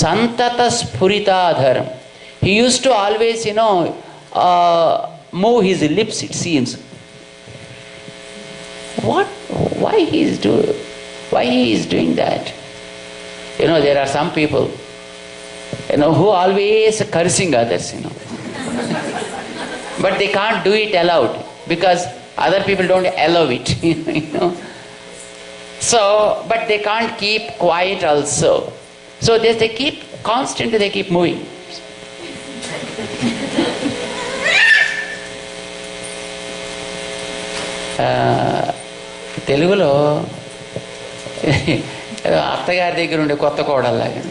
Santata Spuritadharam. He used to always, move his lips, it seems. Why he is doing that? There are some people, who always cursing others, But they can't do it aloud because other people don't allow it, So, but they can't keep quiet also. So they keep moving. తెలుగులో అత్తగారి దగ్గర ఉండే కొత్త కోడల్లాగా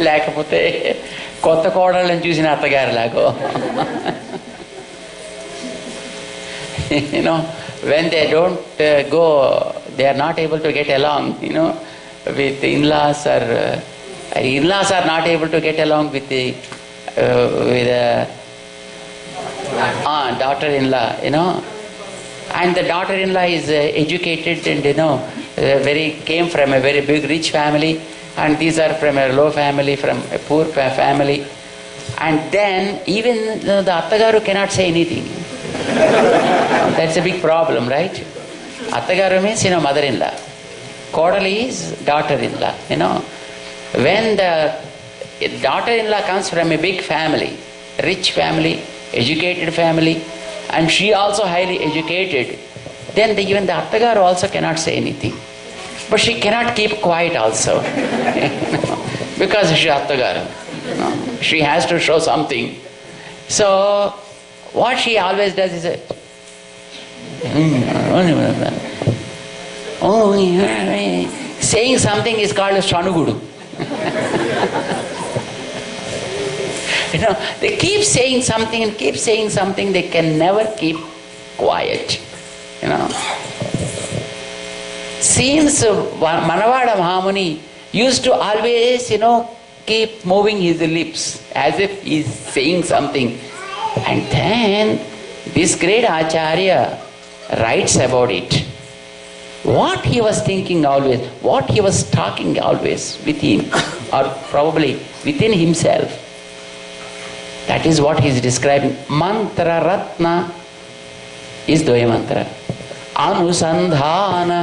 లేకపోతే కొత్త కోడళ్ళని చూసిన అత్తగారిలాగో when they don't they are not able to get along, with in-laws, or in-laws are not able to get along with the daughter-in-law, and the daughter-in-law is educated and came from a very big rich family, and these are from a low family, from a poor family, and then even the attagaru cannot say anything. That's a big problem, right? Attagaru means mother-in-law. Kodali is daughter-in-law. When the daughter-in-law comes from a big family, rich family, educated family, and she also highly educated, then even the attagaru also cannot say anything. But she cannot keep quiet also, because she is attagaru. She has to show something. So what she always does is saying something is called a Shanugudu. They keep saying something and keep saying something, they can never keep quiet. Seems Manavada Mahamuni used to always, keep moving his lips as if he is saying something. And then this great Acharya writes about it. What he was thinking always, what he was talking always with him, or probably within himself. That is what he is describing. Mantra Ratna is Dvaya Mantra. Anusandhana,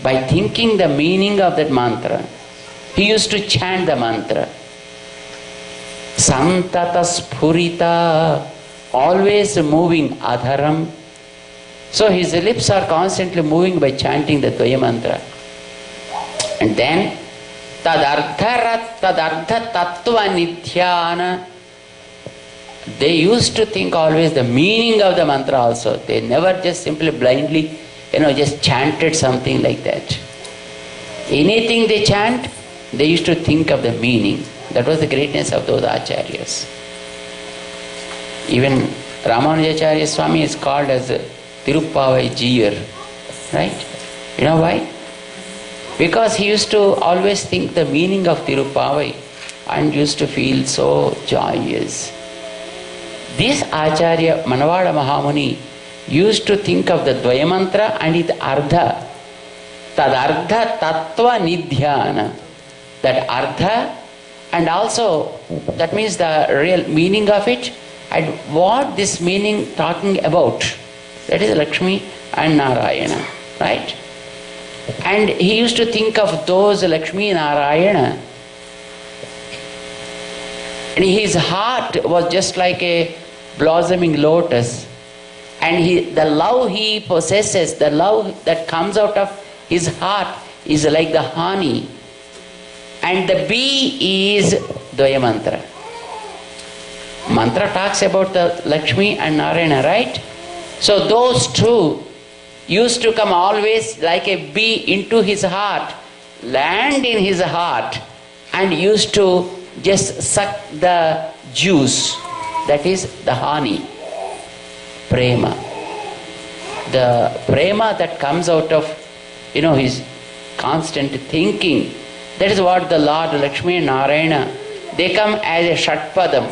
by thinking the meaning of that mantra, he used to chant the mantra. Santata Spurita, always moving adharam. So his lips are constantly moving by chanting the Dvaya Mantra. And then Tadardha Tattva Nithyana. They used to think always the meaning of the mantra also. They never just simply blindly, just chanted something like that. Anything they chant, they used to think of the meaning. That was the greatness of those acharyas. Even Ramanujacharya Swami is called as Tirupavai Jiyar. Right? You know why? Because he used to always think the meaning of Tirupavai and used to feel so joyous. This Acharya Manavada Mahamuni used to think of the Dvaya Mantra and its Ardha. Tadardha Tattva Nidhyana. That Ardha, and also that means the real meaning of it, and what this meaning talking about. That is Lakshmi and Narayana. Right? And he used to think of those Lakshmi and Narayana. And his heart was just like a blossoming lotus, and the love he possesses, the love that comes out of his heart is like the honey, and the bee is Dvaya Mantra. Mantra talks about the Lakshmi and Narayana, right? So those two used to come always like a bee into his heart, land in his heart, and used to just suck the juice. That is the honey, prema. The prema that comes out of, his constant thinking. That is what the Lord Lakshmi and Narayana, they come as a Shatpadam,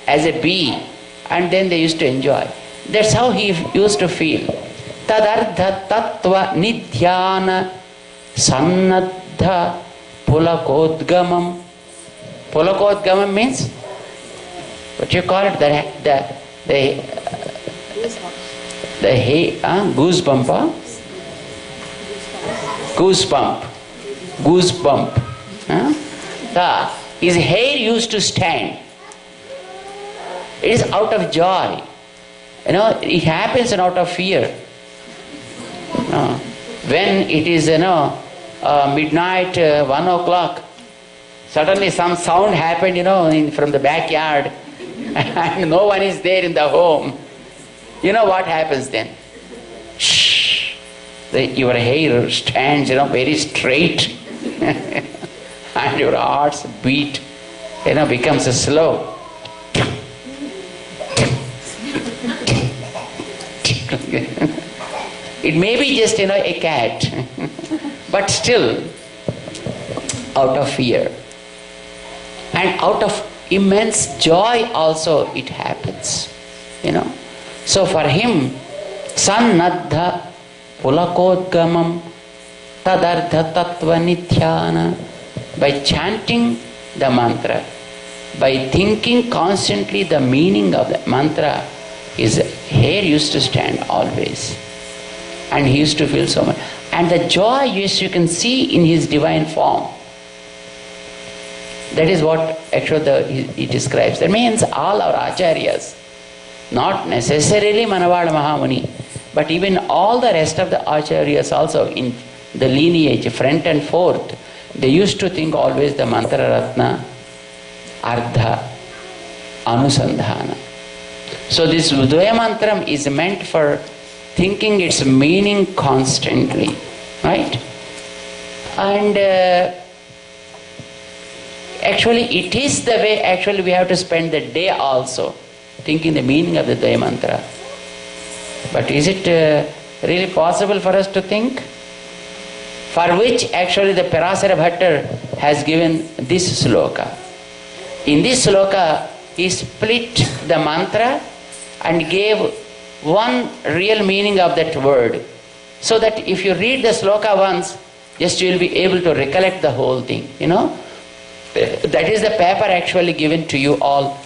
as a bee, and then they used to enjoy. That's how he used to feel. Tadardha tattva nidhyana sannadha pulakodgamam. Pulakodgamam means, what you call it? Goosebump. Goosebump. His hair used to stand. It is out of joy. It happens out of fear. When it is, midnight, 1 o'clock, suddenly some sound happened, from the backyard, and no one is there in the home. You know what happens then? Shh. Your hair stands, very straight, and your heart's beat, becomes slow. It may be just, a cat, but still, out of fear. And out of immense joy also it happens, So for him, sannadha pulakodgamam tadardha tattva nithyana, by chanting the mantra, by thinking constantly the meaning of the mantra, his hair used to stand always. And he used to feel so much. And the joy, yes, you can see in his divine form. That is what actually he describes. That means all our acharyas, not necessarily Manavada Mahamuni, but even all the rest of the acharyas also in the lineage, front and fourth, they used to think always the mantra ratna, ardha, anusandhana. So this Udvaya mantram is meant for thinking its meaning constantly, right? And actually it is the way actually we have to spend the day also, thinking the meaning of the Udvaya mantra. But is it really possible for us to think? For which actually the Parasara Bhattar has given this sloka. In this sloka, he split the mantra and gave one real meaning of that word, so that if you read the sloka once, just you will be able to recollect the whole thing, That is the paper actually given to you all,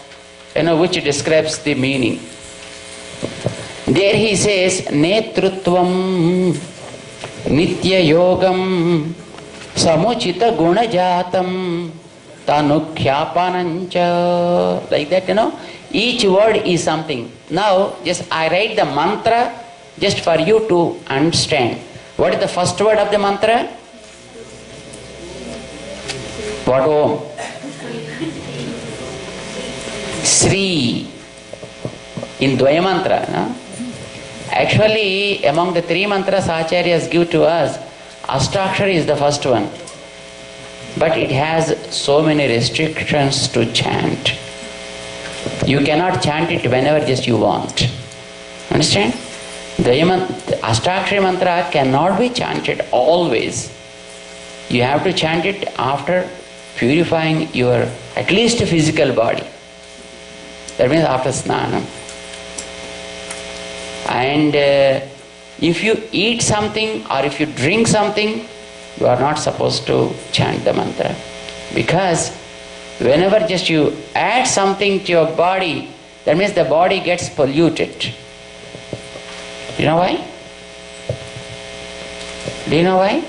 which describes the meaning. There he says, Netrutvam Nitya Yogam Samuchita Gunajatam Tanukyapanancha. Like that, Each word is something. Now, just I write the mantra just for you to understand. What is the first word of the mantra? What Om? Sri. In Dvaya mantra. No? Actually, among the three mantras acharyas give to us, Ashtakshari is the first one. But it has so many restrictions to chant. You cannot chant it whenever just you want. Understand? The Ashtakshari mantra cannot be chanted always. You have to chant it after purifying your at least physical body. That means after snanam. And if you eat something or if you drink something, you are not supposed to chant the mantra. Because whenever just you add something to your body, that means the body gets polluted. You know why? Do you know why?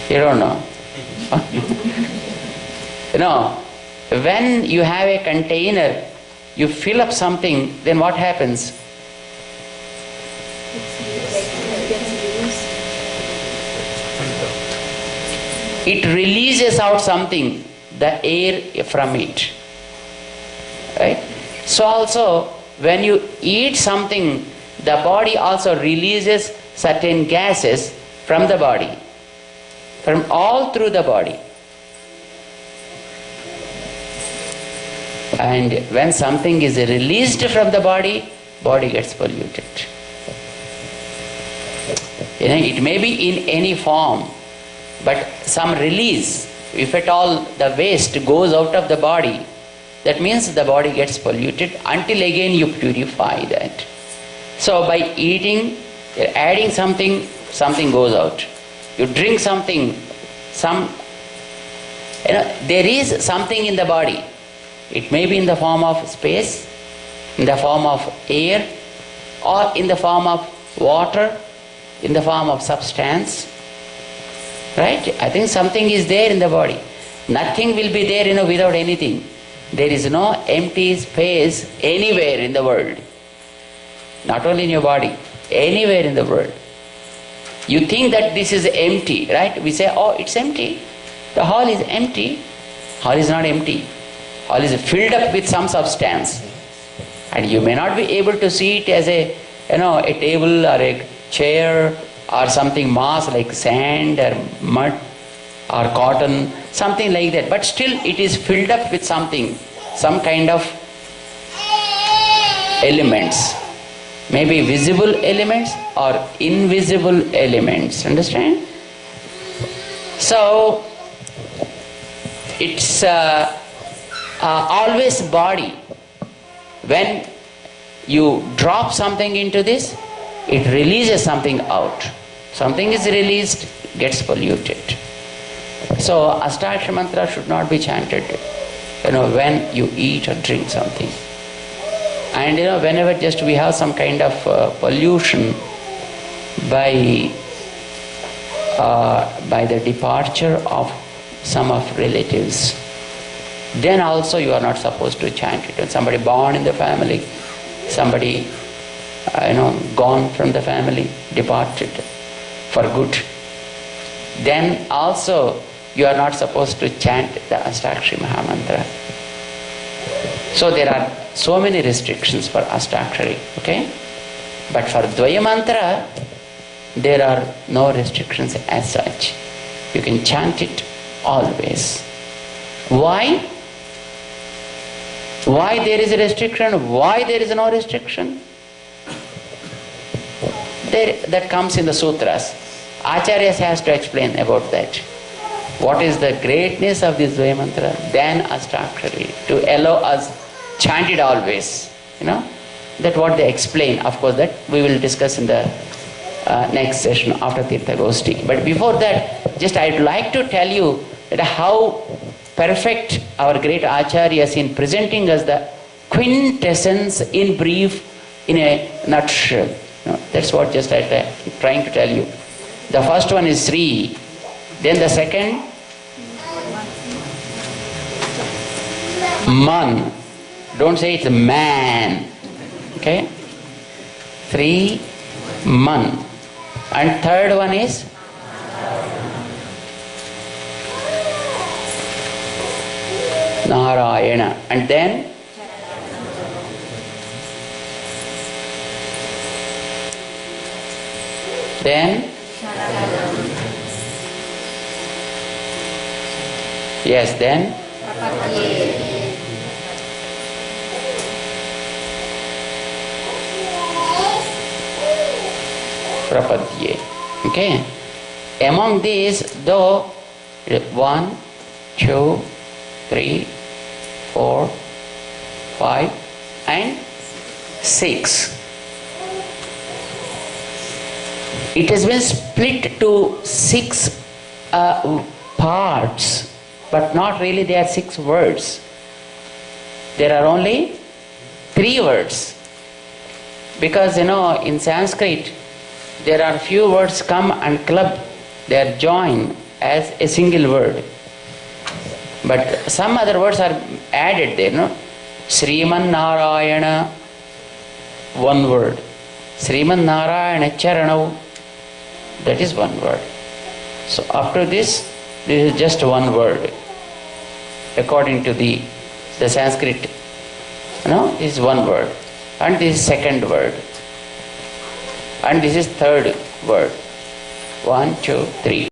You don't know. When you have a container, you fill up something, then what happens? It releases out something, the air from it. Right? So also, when you eat something, the body also releases certain gases from the body, from all through the body. And when something is released from the body gets polluted. It may be in any form, but some release, if at all the waste goes out of the body, that means the body gets polluted until again you purify that. So by eating, you're adding something, something goes out. You drink something, there is something in the body. It may be in the form of space, in the form of air, or in the form of water, in the form of substance. Right? I think something is there in the body. Nothing will be there, without anything. There is no empty space anywhere in the world. Not only in your body, anywhere in the world. You think that this is empty, right? We say, oh, it's empty. The hall is empty. Hall is not empty. Hall is filled up with some substance. And you may not be able to see it as a table or a chair or something mass like sand or mud or cotton, something like that. But still it is filled up with something, some kind of elements. Maybe visible elements or invisible elements. Understand? So it's always body. When you drop something into this, it releases something out. Something is released, gets polluted. So Ashtakshara mantra should not be chanted when you eat or drink something. And whenever just we have some kind of pollution by the departure of some of relatives, then also you are not supposed to chant it. When somebody born in the family, somebody gone from the family, departed for good, then also you are not supposed to chant the Ashtakshari Mahamantra. So there are so many restrictions for Ashtakshari, okay? But for Dvaya Mantra, there are no restrictions as such. You can chant it always. Why? Why there is a restriction? Why there is no restriction? That comes in the sutras. Acharyas has to explain about that. What is the greatness of this Dvaya Mantra than Ashtakshari to allow us chant it always. That what they explain. Of course, that we will discuss in the next session after Tirtha Goshti. But before that, just I would like to tell you that how perfect our great Acharyas in presenting us the quintessence in brief, in a nutshell. That's what just I'm trying to tell you. The first one is Sri, then the second Man. Don't say it's man. Okay? 3 Man. And third one is Narayana. And then yes, then Prapadye. Okay? Among these, though, 1, 2, 3, 4, 5, and 6. It has been split to 6 parts, but not really there are 6 words. There are only 3 words. Because in Sanskrit, there are few words come and club, they are joined as a single word. But some other words are added there, Sriman Narayana, 1 word. Sriman Narayana Charanav, that is 1 word. So after this is just 1 word. According to the Sanskrit, is 1 word. And this is 2nd word. And this is 3rd word. 1, 2, 3.